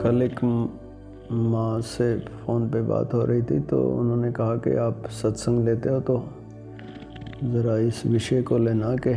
कल एक माँ से फ़ोन पे बात हो रही थी, तो उन्होंने कहा कि आप सत्संग लेते हो तो ज़रा इस विषय को लेना कि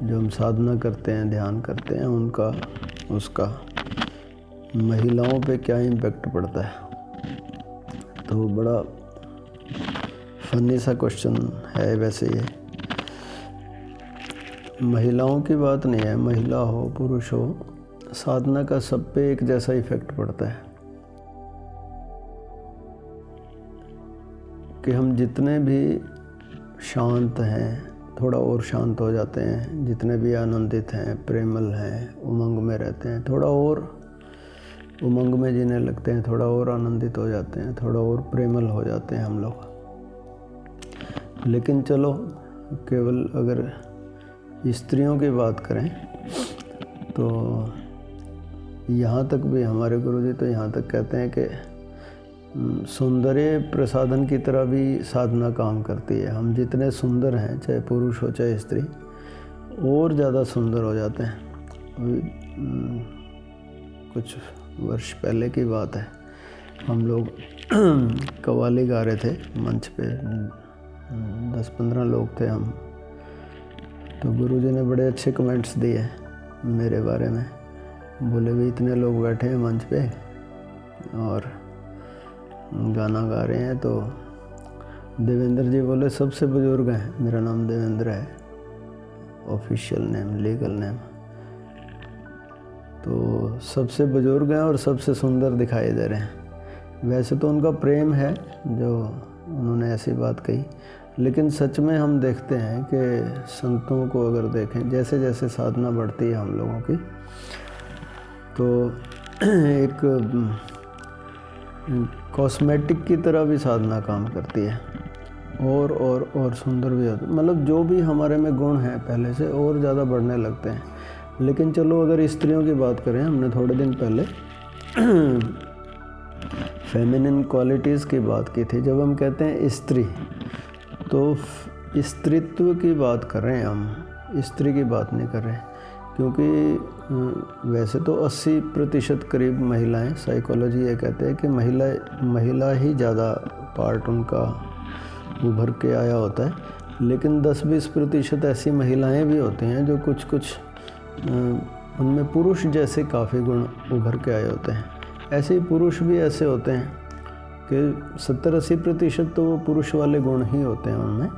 जो हम साधना करते हैं, ध्यान करते हैं, उसका महिलाओं पे क्या इम्पेक्ट पड़ता है। तो बड़ा फनी सा क्वेश्चन है वैसे ये। महिलाओं की बात नहीं है, महिला हो पुरुष हो, साधना का सब पे एक जैसा इफ़ेक्ट पड़ता है कि हम जितने भी शांत हैं थोड़ा और शांत हो जाते हैं, जितने भी आनंदित हैं, प्रेमल हैं, उमंग में रहते हैं, थोड़ा और उमंग में जीने लगते हैं, थोड़ा और आनंदित हो जाते हैं, थोड़ा और प्रेमल हो जाते हैं हम लोग। लेकिन चलो, केवल अगर स्त्रियों की बात करें तो यहाँ तक भी हमारे गुरुजी तो यहाँ तक कहते हैं कि सौंदर्य प्रसाधन की तरह भी साधना काम करती है। हम जितने सुंदर हैं, चाहे पुरुष हो चाहे स्त्री, और ज़्यादा सुंदर हो जाते हैं। अभी कुछ वर्ष पहले की बात है, हम लोग कव्वाली गा रहे थे मंच पे, 10-15 लोग थे हम। तो गुरुजी ने बड़े अच्छे कमेंट्स दिए मेरे बारे में। बोले भी इतने लोग बैठे हैं मंच पे और गाना गा रहे हैं, तो देवेंद्र जी बोले सबसे बुजुर्ग हैं। मेरा नाम देवेंद्र है, ऑफिशियल नेम, लीगल नेम। तो सबसे बुजुर्ग हैं और सबसे सुंदर दिखाई दे रहे हैं। वैसे तो उनका प्रेम है जो उन्होंने ऐसी बात कही, लेकिन सच में हम देखते हैं कि संतों को अगर देखें, जैसे जैसे साधना बढ़ती है हम लोगों की, तो एक कॉस्मेटिक की तरह भी साधना काम करती है, और सुंदर भी होती है। मतलब जो भी हमारे में गुण हैं पहले से और ज़्यादा बढ़ने लगते हैं। लेकिन चलो, अगर स्त्रियों की बात करें, हमने थोड़े दिन पहले फेमिनिन क्वालिटीज़ की बात की थी। जब हम कहते हैं स्त्री, तो स्त्रीत्व की बात कर रहे हैं हम, स्त्री की बात नहीं कर रहे हैं। क्योंकि वैसे तो 80% करीब महिलाएं, साइकोलॉजी ये कहते हैं कि महिला ही ज़्यादा पार्ट उनका उभर के आया होता है। लेकिन 10-20% ऐसी महिलाएं भी होती हैं जो कुछ उनमें पुरुष जैसे काफ़ी गुण उभर के आए होते हैं। ऐसे ही पुरुष भी ऐसे होते हैं कि 70-80% तो वो पुरुष वाले गुण ही होते हैं उनमें।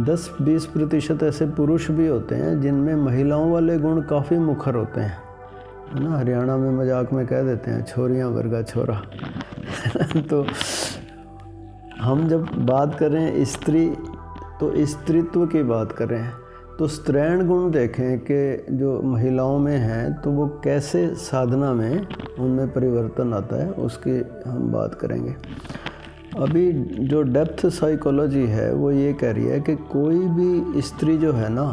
10-20% ऐसे पुरुष भी होते हैं जिनमें महिलाओं वाले गुण काफ़ी मुखर होते हैं, है ना। हरियाणा में मजाक में कह देते हैं छोरियाँ वर्गा छोरा। तो हम जब बात कर रहे हैं स्त्री, तो स्त्रीत्व की बात कर रहे हैं, तो स्त्रैण गुण देखें कि जो महिलाओं में हैं, तो वो कैसे साधना में उनमें परिवर्तन आता है, उसकी हम बात करेंगे। अभी जो डेप्थ साइकोलॉजी है वो ये कह रही है कि कोई भी स्त्री जो है ना,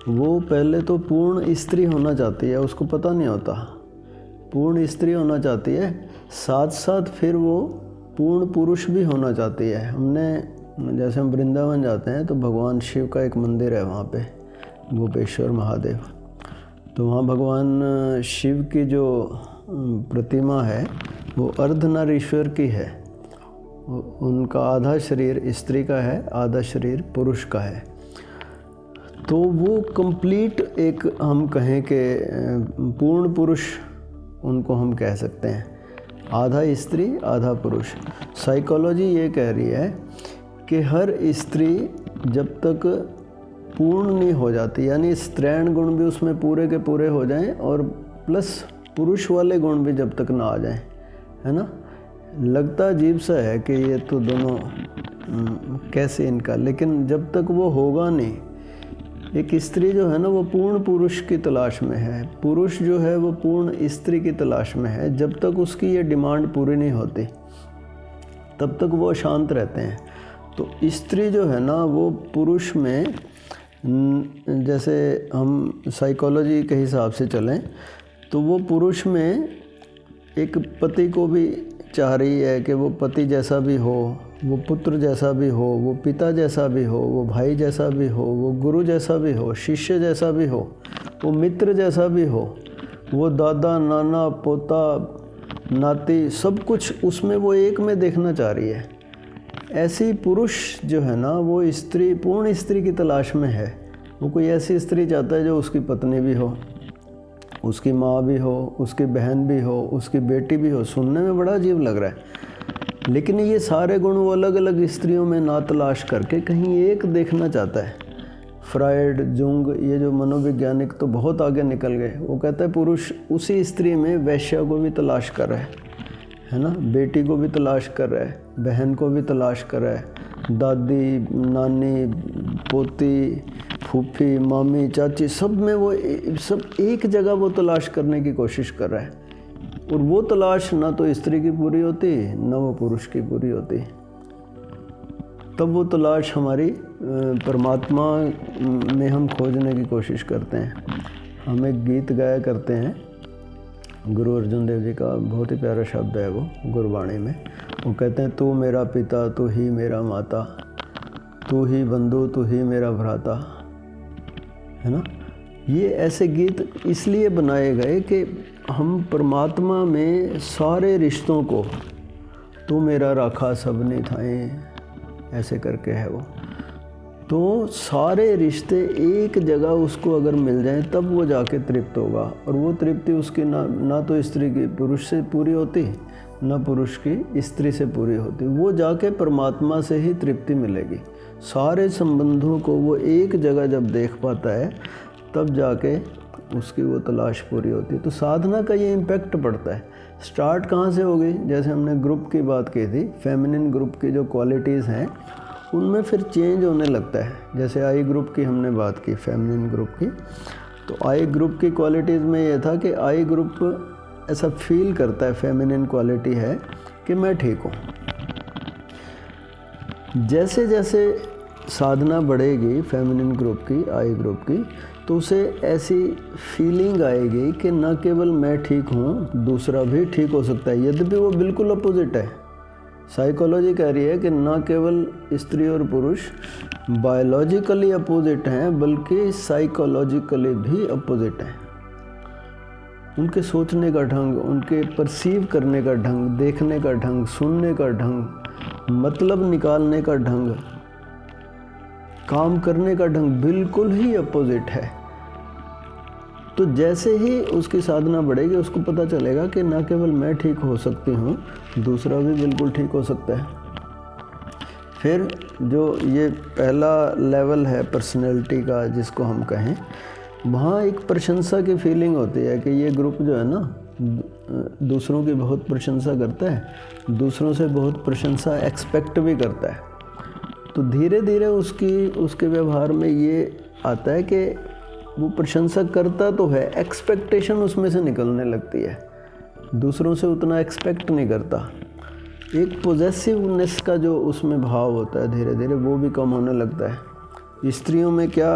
वो पहले तो पूर्ण स्त्री होना चाहती है, उसको पता नहीं होता, पूर्ण स्त्री होना चाहती है, साथ साथ फिर वो पूर्ण पुरुष भी होना चाहती है। जैसे हम वृंदावन जाते हैं तो भगवान शिव का एक मंदिर है वहाँ पे, गोपेश्वर महादेव। तो वहाँ भगवान शिव की जो प्रतिमा है वो अर्धनारीश्वर की है। उनका आधा शरीर स्त्री का है, आधा शरीर पुरुष का है। तो वो कंप्लीट एक, हम कहें कि पूर्ण पुरुष उनको हम कह सकते हैं, आधा स्त्री आधा पुरुष। साइकोलॉजी ये कह रही है कि हर स्त्री जब तक पूर्ण नहीं हो जाती, यानी स्त्रैण गुण भी उसमें पूरे के पूरे हो जाएं और प्लस पुरुष वाले गुण भी जब तक ना आ जाएं, है ना। लगता अजीब सा है कि ये तो दोनों कैसे इनका, लेकिन जब तक वो होगा नहीं, एक स्त्री जो है ना वो पूर्ण पुरुष की तलाश में है, पुरुष जो है वो पूर्ण स्त्री की तलाश में है। जब तक उसकी ये डिमांड पूरी नहीं होती तब तक वो अशांत रहते हैं। तो स्त्री जो है ना वो पुरुष में, जैसे हम साइकोलॉजी के हिसाब से चलें तो वो पुरुष में एक पति को भी चाह रही है कि वो पति जैसा भी हो, वो पुत्र जैसा भी हो, वो पिता जैसा भी हो, वो भाई जैसा भी हो, वो गुरु जैसा भी हो, शिष्य जैसा भी हो, वो मित्र जैसा भी हो। वो दादा नाना पोता नाती सब कुछ उसमें वो एक में देखना चाह रही है। ऐसी पुरुष जो है ना वो स्त्री, पूर्ण स्त्री की तलाश में है। वो कोई ऐसी स्त्री चाहता है जो उसकी पत्नी भी हो, उसकी माँ भी हो, उसकी बहन भी हो, उसकी बेटी भी हो। सुनने में बड़ा अजीब लग रहा है, लेकिन ये सारे गुण वो अलग अलग स्त्रियों में ना तलाश करके कहीं एक देखना चाहता है। फ्रायड, जुंग, ये जो मनोवैज्ञानिक तो बहुत आगे निकल गए। वो कहता है पुरुष उसी स्त्री में वैश्या को भी तलाश कर रहा है ना, बेटी को भी तलाश कर रहा है, बहन को भी तलाश कर रहा है, दादी नानी पोती फूफी मामी चाची सब में वो सब एक जगह वो तलाश करने की कोशिश कर रहा है। और वो तलाश ना तो स्त्री की पूरी होती ना वो पुरुष की पूरी होती। तब वो तलाश हमारी परमात्मा में हम खोजने की कोशिश करते हैं। हम एक गीत गाया करते हैं, गुरु अर्जुन देव जी का बहुत ही प्यारा शब्द है वो गुरबाणी में। वो कहते हैं तू मेरा पिता तू ही मेरा माता, तू ही बंधु तू ही मेरा भ्राता, है ना। ये ऐसे गीत इसलिए बनाए गए कि हम परमात्मा में सारे रिश्तों को, तू मेरा राखा सबने थाए, ऐसे करके है वो। तो सारे रिश्ते एक जगह उसको अगर मिल जाएं तब वो जाके तृप्त होगा। और वो तृप्ति उसकी ना तो स्त्री की पुरुष से पूरी होती ना पुरुष की स्त्री से पूरी होती। वो जाके परमात्मा से ही तृप्ति मिलेगी। सारे संबंधों को वो एक जगह जब देख पाता है तब जाके उसकी वो तलाश पूरी होती है। तो साधना का ये इम्पैक्ट पड़ता है। स्टार्ट कहाँ से होगी? जैसे हमने ग्रुप की बात की थी, फेमिनिन ग्रुप की जो क्वालिटीज़ हैं उनमें फिर चेंज होने लगता है। जैसे आई ग्रुप की हमने बात की, फेमिनिन ग्रुप की, तो आई ग्रुप की क्वालिटीज़ में ये था कि आई ग्रुप ऐसा फील करता है, फेमिनिन क्वालिटी है कि मैं ठीक हूँ। जैसे जैसे साधना बढ़ेगी फेमिनिन ग्रुप की, आई ग्रुप की, तो उसे ऐसी फीलिंग आएगी कि न केवल मैं ठीक हूँ, दूसरा भी ठीक हो सकता है। यद्यपि वो बिल्कुल अपोजिट है। साइकोलॉजी कह रही है कि न केवल स्त्री और पुरुष बायोलॉजिकली अपोजिट हैं, बल्कि साइकोलॉजिकली भी अपोजिट हैं। उनके सोचने का ढंग, उनके परसीव करने का ढंग, देखने का ढंग, सुनने का ढंग, मतलब निकालने का ढंग, काम करने का ढंग बिल्कुल ही अपोजिट है। तो जैसे ही उसकी साधना बढ़ेगी उसको पता चलेगा कि न केवल मैं ठीक हो सकती हूँ, दूसरा भी बिल्कुल ठीक हो सकता है। फिर जो ये पहला लेवल है पर्सनैलिटी का जिसको हम कहें, वहाँ एक प्रशंसा की फीलिंग होती है कि ये ग्रुप जो है ना दूसरों की बहुत प्रशंसा करता है, दूसरों से बहुत प्रशंसा एक्सपेक्ट भी करता है। तो धीरे धीरे उसके व्यवहार में ये आता है कि वो प्रशंसा करता तो है, एक्सपेक्टेशन उसमें से निकलने लगती है, दूसरों से उतना एक्सपेक्ट नहीं करता। एक पॉजेसिवनेस का जो उसमें भाव होता है धीरे धीरे वो भी कम होने लगता है। स्त्रियों में क्या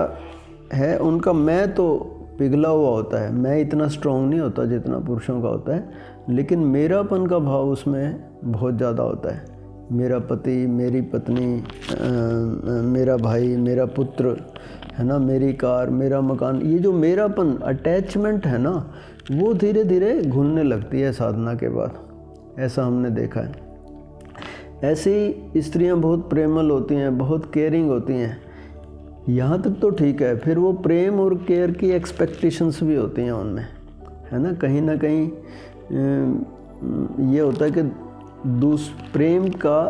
है, उनका मैं तो पिघला हुआ होता है, मैं इतना स्ट्रॉन्ग नहीं होता जितना पुरुषों का होता है, लेकिन मेरापन का भाव उसमें बहुत ज़्यादा होता है। मेरा पति, मेरी पत्नी, मेरा भाई, मेरा पुत्र, है ना, मेरी कार, मेरा मकान, ये जो मेरापन, अटैचमेंट है ना, वो धीरे धीरे घुलने लगती है साधना के बाद। ऐसा हमने देखा है। ऐसी स्त्रियां बहुत प्रेमल होती हैं, बहुत केयरिंग होती हैं, यहाँ तक तो ठीक है। फिर वो प्रेम और केयर की एक्सपेक्टेशंस भी होती हैं उनमें, है ना। कहीं ना कहीं ये होता है कि प्रेम का,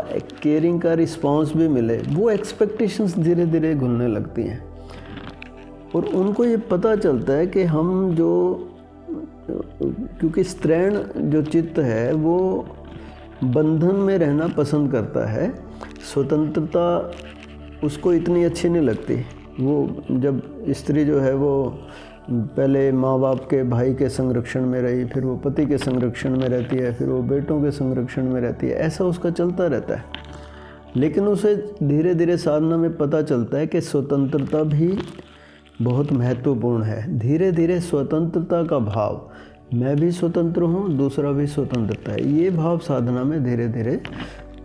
केयरिंग का रिस्पांस भी मिले, वो एक्सपेक्टेशंस धीरे धीरे घुलने लगती हैं। और उनको ये पता चलता है कि हम जो, क्योंकि स्त्रैण जो चित्त है वो बंधन में रहना पसंद करता है, स्वतंत्रता उसको इतनी अच्छी नहीं लगती। वो जब स्त्री जो है वो पहले माँ बाप के, भाई के संरक्षण में रही, फिर वो पति के संरक्षण में रहती है, फिर वो बेटों के संरक्षण में रहती है, ऐसा उसका चलता रहता है। लेकिन उसे धीरे धीरे साधना में पता चलता है कि स्वतंत्रता भी बहुत महत्वपूर्ण है। धीरे धीरे स्वतंत्रता का भाव, मैं भी स्वतंत्र हूँ, दूसरा भी स्वतंत्रता है, ये भाव साधना में धीरे धीरे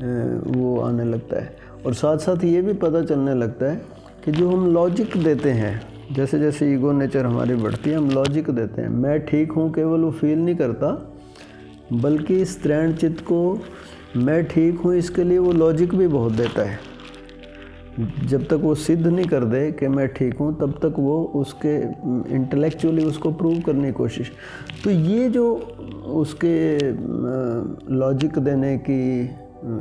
वो आने लगता है। और साथ साथ ये भी पता चलने लगता है कि जो हम लॉजिक देते हैं, जैसे जैसे ईगो नेचर हमारी बढ़ती है, हम लॉजिक देते हैं। मैं ठीक हूँ केवल वो फील नहीं करता, बल्कि इस त्रैण चित्त को मैं ठीक हूँ इसके लिए वो लॉजिक भी बहुत देता है। जब तक वो सिद्ध नहीं कर दे कि मैं ठीक हूँ, तब तक वो उसके इंटेलेक्चुअली उसको प्रूव करने की कोशिश। तो ये जो उसके लॉजिक देने की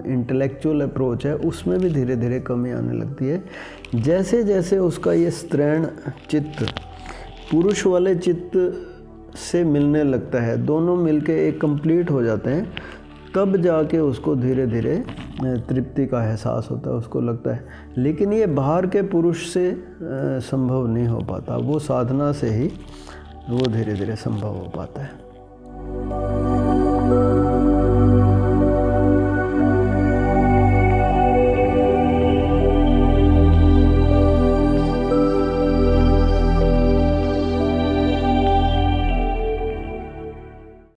इंटेलेक्चुअल अप्रोच है, उसमें भी धीरे धीरे कमी आने लगती है। जैसे जैसे उसका ये स्त्रैण चित्त पुरुष वाले चित्त से मिलने लगता है, दोनों मिलके एक कंप्लीट हो जाते हैं, तब जाके उसको धीरे धीरे तृप्ति का एहसास होता है, उसको लगता है। लेकिन ये बाहर के पुरुष से संभव नहीं हो पाता, वो साधना से ही वो धीरे धीरे संभव हो पाता है।